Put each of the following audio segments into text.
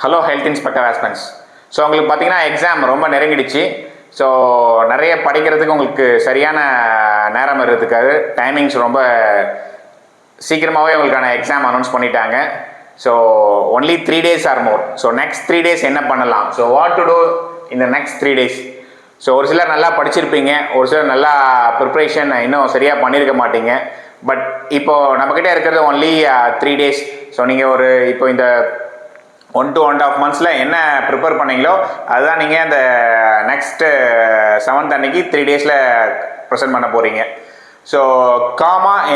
Hello health inspector ஆஸ்பென்ஸ். So உங்களுக்கு பார்த்தீங்கன்னா எக்ஸாம் ரொம்ப நெருங்கிடுச்சு. ஸோ நிறைய படிக்கிறதுக்கு உங்களுக்கு சரியான நேரம் இருக்கிறதுக்காக டைமிங்ஸ் ரொம்ப சீக்கிரமாகவே உங்களுக்கான எக்ஸாம் அனௌன்ஸ் பண்ணிட்டாங்க. ஸோ ஒன்லி 3 days ஆர் மோர். ஸோ நெக்ஸ்ட் 3 days என்ன பண்ணலாம், ஸோ வாட் டு டூ இந்த நெக்ஸ்ட் 3 days. ஸோ ஒரு சிலர் நல்லா படிச்சிருப்பீங்க, ஒரு சிலர் நல்லா ப்ரிப்ரேஷன் இன்னும் சரியாக பண்ணியிருக்க மாட்டீங்க. பட் இப்போது நம்மக்கிட்ட இருக்கிறது ஒன்லி 3 days. ஸோ நீங்கள் இப்போ இந்த 1 to 1.5 months என்ன ப்ரிப்பேர் பண்ணீங்களோ அதுதான் நீங்கள் அந்த நெக்ஸ்ட்டு 7th அன்னைக்கு 3 days ப்ரெசென்ட் பண்ண போகிறீங்க. ஸோ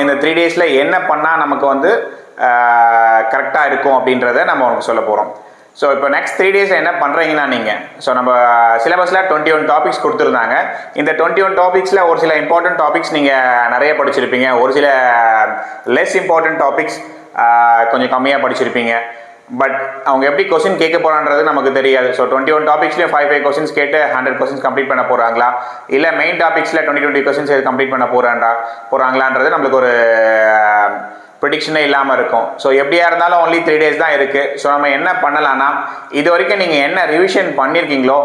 இந்த 3 days என்ன பண்ணால் நமக்கு கரெக்டாக இருக்கும் அப்படின்றத நம்ம உங்களுக்கு சொல்ல போகிறோம். ஸோ இப்போ நெக்ஸ்ட் 3 days என்ன பண்ணுறீங்கன்னா நீங்கள், ஸோ நம்ம சிலபஸில் 21 டாபிக்ஸ் கொடுத்துருந்தாங்க. இந்த 21 டாபிக்ஸில் ஒரு சில இம்பார்ட்டன்ட் டாபிக்ஸ் நீங்கள் நிறைய படிச்சிருப்பீங்க, ஒரு சில லெஸ் இம்பார்ட்டன்ட் டாபிக்ஸ் கொஞ்சம் கம்மியாக படிச்சிருப்பீங்க. பட் அவங்க எப்படி கொஸ்டின் கேட்க போகிறான்றது நமக்கு தெரியாது. ஸோ 21 டாபிக்ஸ்லேயே 5 கொஸ்டின்ஸ் கேட்டு 100 கொஸ்டின்ஸ் கம்ப்ளீட் பண்ண போகிறாங்களா, இல்லை மெயின் டாபிக்ஸில் 20 கொஸ்டின்ஸ் கம்ப்ளீட் பண்ண போகிறாங்களான்றது நம்மளுக்கு ஒரு ப்ரிடிக்ஷனே இல்லாமல் இருக்கும். ஸோ எப்படியா இருந்தாலும் ஒன்லி 3 days தான் இருக்குது. ஸோ நம்ம என்ன பண்ணலான்னா, இது வரைக்கும் நீங்கள் என்ன ரிவிஷன் பண்ணியிருக்கீங்களோ,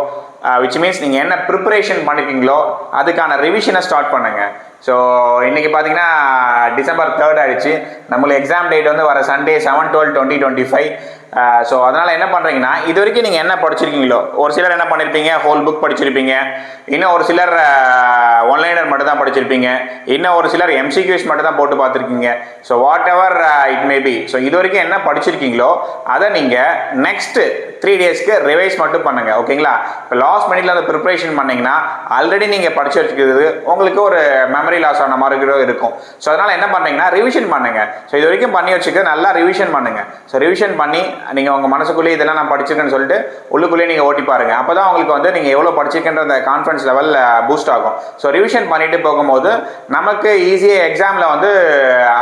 விச் மீன்ஸ் நீங்கள் என்ன ப்ரிப்பரேஷன் பண்ணியிருக்கீங்களோ அதுக்கான ரிவிஷனை ஸ்டார்ட் பண்ணுங்கள். ஸோ இன்றைக்கி பார்த்தீங்கன்னா December 3rd ஆகிடுச்சு. நம்மளுக்கு எக்ஸாம் டேட் வர Sunday 7/12/2025. ஸோ அதனால் என்ன பண்ணுறீங்கன்னா, இது வரைக்கும் நீங்கள் என்ன படிச்சிருக்கீங்களோ, ஒரு சிலர் என்ன பண்ணியிருப்பீங்க, ஹோல் புக் படிச்சிருப்பீங்க, இன்னும் ஒரு சிலர் ஒன்லைனர் மட்டும் தான் படிச்சிருப்பீங்க, இன்னும் ஒரு சிலர் MCQs மட்டும் தான் போட்டு பார்த்துருக்கீங்க. So what ever it may be, so இது வரைக்கும் என்ன படிச்சிருக்கீங்களோ அதை நீங்கள் நெக்ஸ்ட்டு 3 daysக்கு ரிவைஸ் மட்டும் பண்ணுங்கள். ஓகேங்களா? இப்போ லாஸ்ட் மினிட்ல அந்த ப்ரிப்பரேஷன் பண்ணிங்கன்னா ஆல்ரெடி நீங்கள் படிச்சு வச்சுக்கிறது உங்களுக்கு ஒரு மெமரி லாஸ் ஆன மாதிரி இருக்கும். ஸோ அதனால் என்ன பண்ணுறீங்கன்னா ரிவிஷன் பண்ணுங்கள். ஸோ இது வரைக்கும் பண்ணி வச்சுக்க நல்லா ரிவிஷன் பண்ணுங்கள். ஸோ ரிவிஷன் பண்ணி நீங்கள் உங்கள் மனசுக்குள்ளேயே இதெல்லாம் நான் படிச்சிருக்கேன்னு சொல்லிட்டு உள்ளுக்குள்ளேயே நீங்கள் ஓட்டி பாருங்கள். அப்போ தான் உங்களுக்கு நீங்கள் எவ்வளோ படிச்சிருக்கின்ற அந்த கான்ஃபிடன்ஸ் லெவல் பூஸ்ட் ஆகும். ஸோ ரிவிஷன் பண்ணிட்டு போகும்போது நமக்கு ஈஸியாக எக்ஸாமில்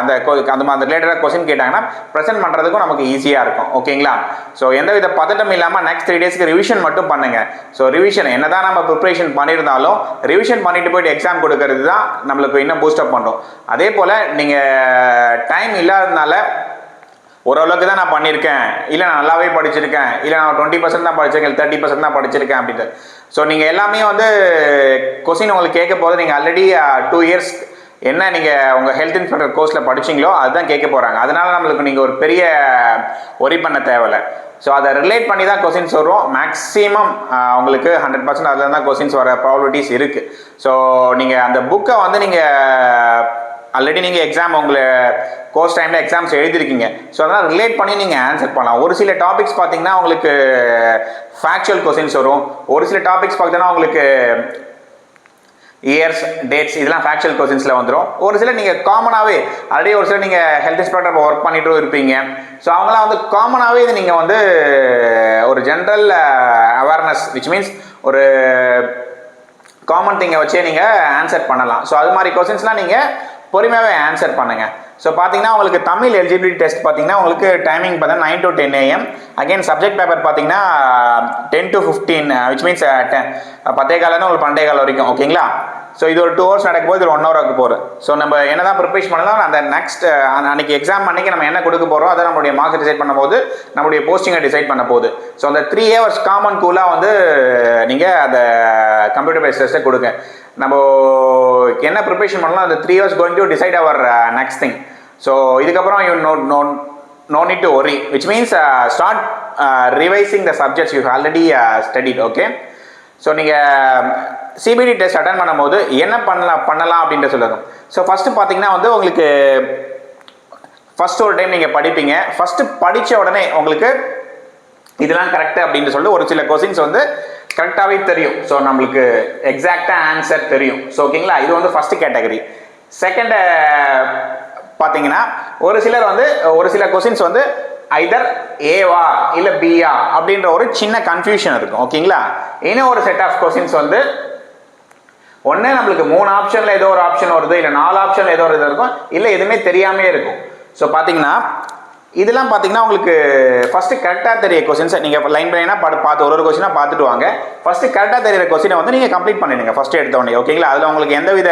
அந்த ரிலேட்டடாக கொஸ்டின் கேட்டாங்கன்னா ப்ரெசென்ட் பண்ணுறதுக்கும் நமக்கு ஈஸியாக இருக்கும். ஓகேங்களா? ஸோ எந்தவித பதட்டம் இல்லாமல் நெக்ஸ்ட் 3 daysக்கு ரிவிஷன் மட்டும் பண்ணுங்கள். ஸோ ரிவிஷன் என்னதான் நம்ம ப்ரிப்பரேஷன் பண்ணியிருந்தாலும் ரிவிஷன் பண்ணிட்டு போயிட்டு எக்ஸாம் கொடுக்கறது தான் நம்மளுக்கு இன்னும் பூஸ்டப் பண்ணுறோம். அதே போல் நீங்கள் டைம் இல்லாததுனால ஓரளவுக்கு தான் நான் பண்ணியிருக்கேன், இல்லை நான் நல்லாவே படிச்சிருக்கேன், இல்லை நான் 20% தான் படிச்சிருக்கேன், 30% தான் படிச்சிருக்கேன் அப்படின்ட்டு. ஸோ நீங்கள் எல்லாமே கொஸ்டின் உங்களுக்கு கேட்க போது நீங்கள் ஆல்ரெடி 2 years என்ன நீங்கள் உங்கள் ஹெல்த் இன்ஸ்பெக்டர் கோர்ஸில் படிச்சிங்களோ அதுதான் கேட்க போகிறாங்க. அதனால நம்மளுக்கு நீங்கள் ஒரு பெரிய ஒரி பண்ண தேவையில்லை. ஸோ அதை ரிலேட் பண்ணி தான் கொஸ்டின்ஸ் வரும். மேக்ஸிமம் உங்களுக்கு 100% அதில் தான் கொஸ்டின்ஸ் வர ப்ராபபிலிட்டிஸ் இருக்குது. ஸோ நீங்கள் அந்த புக்கை நீங்கள் ஆல்ரெடி நீங்கள் எக்ஸாம் உங்களை கோர்ஸ் டைமில் எக்ஸாம்ஸ் எழுதிருக்கீங்க. ஸோ அதனால் ரிலேட் பண்ணி நீங்கள் ஆன்சர் பண்ணலாம். ஒரு சில டாபிக்ஸ் பார்த்தீங்கன்னா உங்களுக்கு ஃபேக்சுவல் கொஸ்டின்ஸ் வரும், ஒரு சில டாபிக்ஸ் பார்த்தீங்கன்னா உங்களுக்கு இயர்ஸ், டேட்ஸ், இதெல்லாம் ஃபேக்சுவல் கொஸ்டின்ஸில் வந்துடும். ஒரு சிலர் நீங்கள் காமனாகவே ஆல்ரெடி ஒரு சிலர் நீங்கள் ஹெல்த் இன்ஸ்பெக்டர் ஒர்க் பண்ணிட்டு இருப்பீங்க. ஸோ அவங்களாம் காமனாகவே இது நீங்கள் ஒரு ஜென்ரல் அவேர்னஸ் விச் மீன்ஸ் ஒரு காமன் திங்கை வச்சே நீங்கள் ஆன்சர் பண்ணலாம். ஸோ அது மாதிரி கொஸ்டின்ஸ்லாம் நீங்கள் பொறுமையாகவே ஆன்சர் பண்ணுங்கள். ஸோ பார்த்தீங்கன்னா உங்களுக்கு தமிழ் எலிஜிபிலிட்டி டெஸ்ட் பார்த்தீங்கன்னா உங்களுக்கு டைமிங் பார்த்தீங்கன்னா 9 to 10 AM. Again subject paper பார்த்தீங்கன்னா 10 to 15 விச் மீன்ஸ் 10:15 உங்களுக்கு 12:15 வரைக்கும். ஓகேங்களா? ஸோ இது ஒரு 2 hours நடக்கும்போது இது 1 hour ஆக போகுது. ஸோ நம்ம என்ன தான் ப்ரிப்பரேஷன் பண்ணலாம், அந்த நெக்ஸ்ட் அன்னைக்கு எக்ஸாம் அன்னைக்கு நம்ம என்ன கொடுக்க போகிறோம் அதை நம்மளுடைய மார்க்ஸ் டிசைட் பண்ண போது, நம்மளுடைய போஸ்டிங்கை டிசைட் பண்ண போகுது. ஸோ அந்த 3 hours காமன் கூலாக நீங்கள் அந்த கம்ப்யூட்டர் பேஸ்ட் டெஸ்ட்டை கொடுங்க. நம்ம என்ன ப்ரிப்பரேஷன் பண்ணலாம், அந்த 3 hours going to decide our next thing. So இதுக்கப்புறம் you no need to worry, which means start revising the subjects you already studied. Okay? So நீங்கள் CBT டெஸ்ட் அட்டன் பண்ணும்போது என்ன பண்ணலாம் அப்படின்ட்டு சொல்லுங்கள். ஸோ ஃபஸ்ட்டு பார்த்தீங்கன்னா உங்களுக்கு ஃபஸ்ட்டு ஒரு டைம் நீங்கள் படிப்பீங்க. ஃபஸ்ட்டு படித்த உடனே உங்களுக்கு இதெல்லாம் கரெக்டு அப்படின்னு சொல்லிட்டு ஒரு சில கொஸ்டின்ஸ் கரெக்டாகவே தெரியும். ஸோ நம்மளுக்கு எக்ஸாக்டாக ஆன்சர் தெரியும். ஸோ ஓகேங்களா? இது ஃபஸ்ட்டு கேட்டகரி. செகண்ட் பார்த்தீங்கன்னா ஒரு சிலர் ஒரு சில கொஸ்டின்ஸ் ஐதர் ஏவா இல்லை பியா அப்படின்ற ஒரு சின்ன கன்ஃபியூஷன் இருக்கும். ஓகேங்களா? இன்னும் ஒரு செட் ஆஃப் கொஸ்டின்ஸ் ஒன்று நம்மளுக்கு 3 ஆப்ஷனில் ஏதோ ஒரு ஆப்ஷன் வருது, இல்லை 4 ஆப்ஷனில் ஏதோ ஒரு இது இருக்கும், இல்லை எதுவுமே தெரியாமே இருக்கும். ஸோ பார்த்தீங்கன்னா இதெல்லாம் பார்த்தீங்கன்னா உங்களுக்கு ஃபஸ்ட்டு கரெக்டாக தெரிய கொஸ்டின்ஸை நீங்கள் லைன் பை லைனாக பார்த்து ஒரு கொஸ்டினாக பார்த்துட்டு வாங்க. ஃபஸ்ட்டு கரெக்டாக தெரியிற கொஸ்டினை நீங்கள் கம்ப்ளீட் பண்ணிடுங்க ஃபஸ்ட்டு எடுத்தோடனே. ஓகேங்களா? அதில் உங்களுக்கு எந்தவித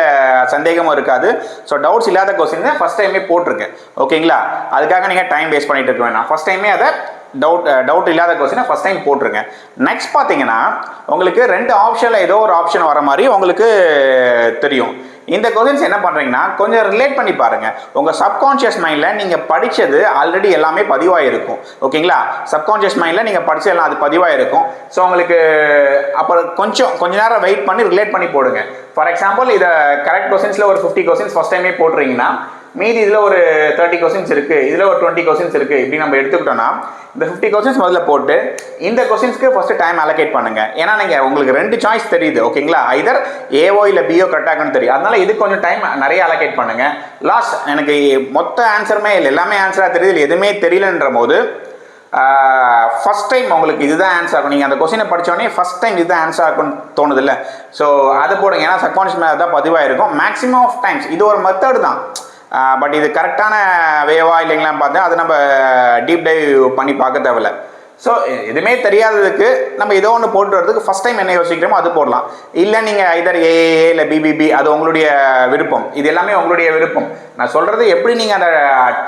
சந்தேகமும் இருக்காது. ஸோ டவுட்ஸ் இல்லாத கொஸ்டின் ஃபஸ்ட் டைமே போட்டிருக்கேன். ஓகேங்களா? அதுக்காக நீங்கள் டைம் வேஸ்ட் பண்ணிட்டு இருக்க வேணாம். ஃபஸ்ட் டைமே அதை டவுட் இல்லாத கொஸ்டினை ஃபஸ்ட் டைம் போட்டுருங்க. நெக்ஸ்ட் பார்த்தீங்கன்னா உங்களுக்கு 2 ஆப்ஷனில் ஏதோ ஒரு ஆப்ஷன் வர மாதிரி உங்களுக்கு தெரியும். இந்த கொஸ்டின்ஸ் என்ன பண்ணுறீங்கன்னா கொஞ்சம் ரிலேட் பண்ணி பாருங்கள். உங்கள் சப்கான்ஷியஸ் மைண்டில் நீங்கள் படித்தது ஆல்ரெடி எல்லாமே பதிவாயிருக்கும். ஓகேங்களா? சப்கான்ஷியஸ் மைண்டில் நீங்கள் படித்தது எல்லாம் அது பதிவாயிருக்கும். ஸோ உங்களுக்கு அப்புறம் கொஞ்ச நேரம் வெயிட் பண்ணி ரிலேட் பண்ணி போடுங்க. ஃபார் எக்ஸாம்பிள் இதை கரெக்ட் கொஸ்டின்ஸில் ஒரு 50 கொஸ்டின்ஸ் ஃபஸ்ட் டைமே போட்டுறீங்கன்னா மீதி இதில் ஒரு 30 கொஸ்டின்ஸ் இருக்குது, இதில் ஒரு 20 கொஸ்டின்ஸ் இருக்குது. இப்படி நம்ம எடுத்துக்கிட்டோம்னா இந்த 50 கொஸ்டின்ஸ் முதல்ல போட்டு இந்த கொஸ்டின்ஸ்க்கு ஃபஸ்ட்டு டைம் அலோகேட் பண்ணுங்கள். ஏன்னா நீங்கள் உங்களுக்கு 2 சாய்ஸ் தெரியுது. ஓகேங்களா? ஐதர் ஏஓ இல்லை பிஓ கரெக்டாகனு தெரியும். அதனால இது கொஞ்சம் டைம் நிறைய அலோகேட் பண்ணுங்கள். லாஸ்ட் எனக்கு மொத்த ஆன்சருமே இல்லை, எல்லாமே ஆன்சராக தெரியுது, எதுவுமே தெரியலன்ற போது ஃபஸ்ட் டைம் உங்களுக்கு இதுதான் ஆன்சர் ஆகும். நீங்கள் அந்த கொஸ்டினை படித்தோடனே ஃபஸ்ட் டைம் இதுதான் ஆன்சர் ஆகும்னு தோணுது இல்லை? ஸோ அதை போடுங்க. ஏன்னா சப்கான்ஷியஸ் மேலே தான் பதிவாக இருக்கும் மேக்ஸிமம் ஆஃப் டைம்ஸ். இது ஒரு மெத்தட் தான், பட் இது கரெக்டான வேவா இல்லைங்களான்னு பார்த்தா அதை நம்ம டீப் டைவ் பண்ணி பார்க்க தேவையில்ல. ஸோ எதுவுமே தெரியாததுக்கு நம்ம ஏதோ ஒன்று போட்டு வரதுக்கு ஃபஸ்ட் டைம் என்ன யோசிக்கிறோமோ அது போடலாம். இல்லை நீங்கள் ஐதர் ஏஏஏ இல்லை பிபிபி, அது உங்களுடைய விருப்பம். இது எல்லாமே உங்களுடைய விருப்பம். நான் சொல்கிறது எப்படி நீங்கள் அந்த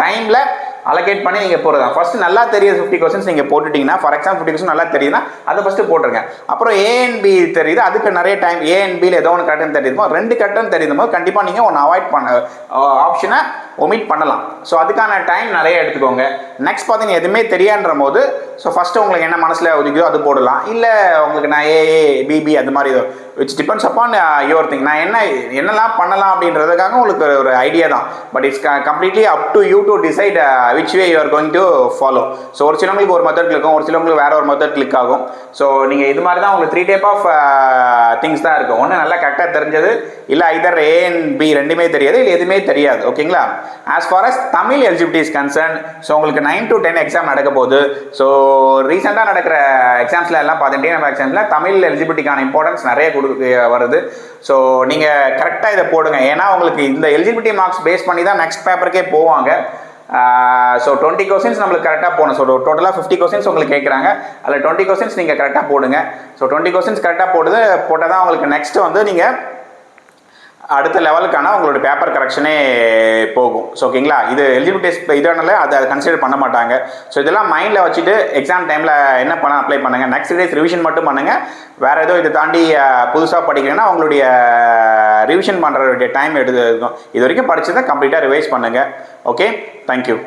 டைமில் அலோகேட் பண்ணி நீங்கள் போடுறதா. ஃபஸ்ட்டு நல்லா தெரியுது 50 கொஸ்டின்ஸ் நீங்கள் போட்டுட்டிங்கன்னா, ஃபார் எக்ஸாம்பிள் 50 கொஸ்டின் நல்லா தெரியுதுன்னா அதை ஃபஸ்ட்டு போட்டுருங்க. அப்புறம் ஏஎன்பி தெரியுது, அதுக்கு நிறைய டைம் ஏஎன்பியில் ஏதோ ஒன்று கரெக்டாக தெரியுமோ 2 கரெக்டாக தெரியுமோ கண்டிப்பாக நீங்கள் ஒன்று அவாய்ட் பண்ண ஆப்ஷனை ஒமிட் பண்ணலாம். ஸோ அதுக்கான டைம் நிறைய எடுத்துக்கோங்க. நெக்ஸ்ட் பார்த்தீங்கன்னா எதுவுமே தெரியான்ற போது ஸோ ஃபஸ்ட்டு உங்களுக்கு என்ன மனசில் ஒதுக்குதோ அது போடலாம். இல்லை உங்களுக்கு நான் ஏஏ பிபி அது மாதிரி which depends upon your thing. நான் என்னெல்லாம் பண்ணலாம் அப்படின்றதுக்காக உங்களுக்கு ஒரு ஐடியா தான். But it's completely up to you to decide which way you are going to follow. So ஒரு சிலவங்களுக்கு ஒரு மெத்தட் கிளிக்கும், ஒரு சிலவங்களுக்கு வேற ஒரு மெத்தட் கிளிக் ஆகும். ஸோ நீங்கள் இது மாதிரி தான் உங்களுக்கு 3 டைப் ஆஃப் திங்ஸ் தான் இருக்கும். ஒன்று நல்லா கரெக்டாக தெரிஞ்சது, இல்லை ஐதர் ஏ அண்ட் பி ரெண்டுமே தெரியாது, இல்லை எதுவுமே தெரியாது. ஓகேங்களா? As for us Tamil eligibility is concern, so உங்களுக்கு 9 to 10 எக்ஸாம் நடக்க போகுது. ஸோ ரீசெண்டாக நடக்கிற எக்ஸாம்ஸில் எல்லாம் பார்த்துட்டே நம்ம எக்ஸாம்ஸில் தமிழ் எலிஜிபிலிட்டிக்கான இம்பார்ட்டன்ஸ் நிறைய வருது. ஸோ நீங்கள் கரெக்டாக இதை போடுங்க. ஏன்னா உங்களுக்கு இந்த எலிஜிபிலிட்டி மார்க்ஸ் பேஸ் பண்ணி தான் நெக்ஸ்ட் பேப்பருக்கே போவாங்க. ஸோ 20 கொஸ்டின்ஸ் நம்மளுக்கு கரெக்டாக போகணும். ஸோ டோட்டலாக 50 கொஸ்டின்ஸ் உங்களுக்கு கேட்குறாங்க, அதில் 20 கொஸ்டின்ஸ் நீங்கள் கரெக்டாக போடுங்க. ஸோ 20 கொஸ்டின்ஸ் கரெக்டாக போட்டால் தான் உங்களுக்கு நெக்ஸ்ட்டு வந்து நீங்கள் அடுத்த லெவலுக்கான உங்களோட பேப்பர் கரெக்ஷனே போகும். ஸோ ஓகேங்களா? இது எலிஜிபிலிட்டி இதனால அதை கன்சிடர் பண்ண மாட்டாங்க. ஸோ இதெல்லாம் மைண்டில் வச்சுட்டு எக்ஸாம் டைமில் என்ன அப்ளை பண்ணுங்கள். நெக்ஸ்ட் டேஸ் ரிவிஷன் மட்டும் பண்ணுங்கள். வேறு ஏதோ இதை தாண்டி புதுசாக படிக்கிறீங்கன்னா உங்களுடைய ரிவிஷன் பண்ணுறதுடைய டைம் எடுத்து இருக்கும். இது வரைக்கும் படிச்சதை கம்ப்ளீட்டாக ரிவைஸ் பண்ணுங்கள். Okay, thank you.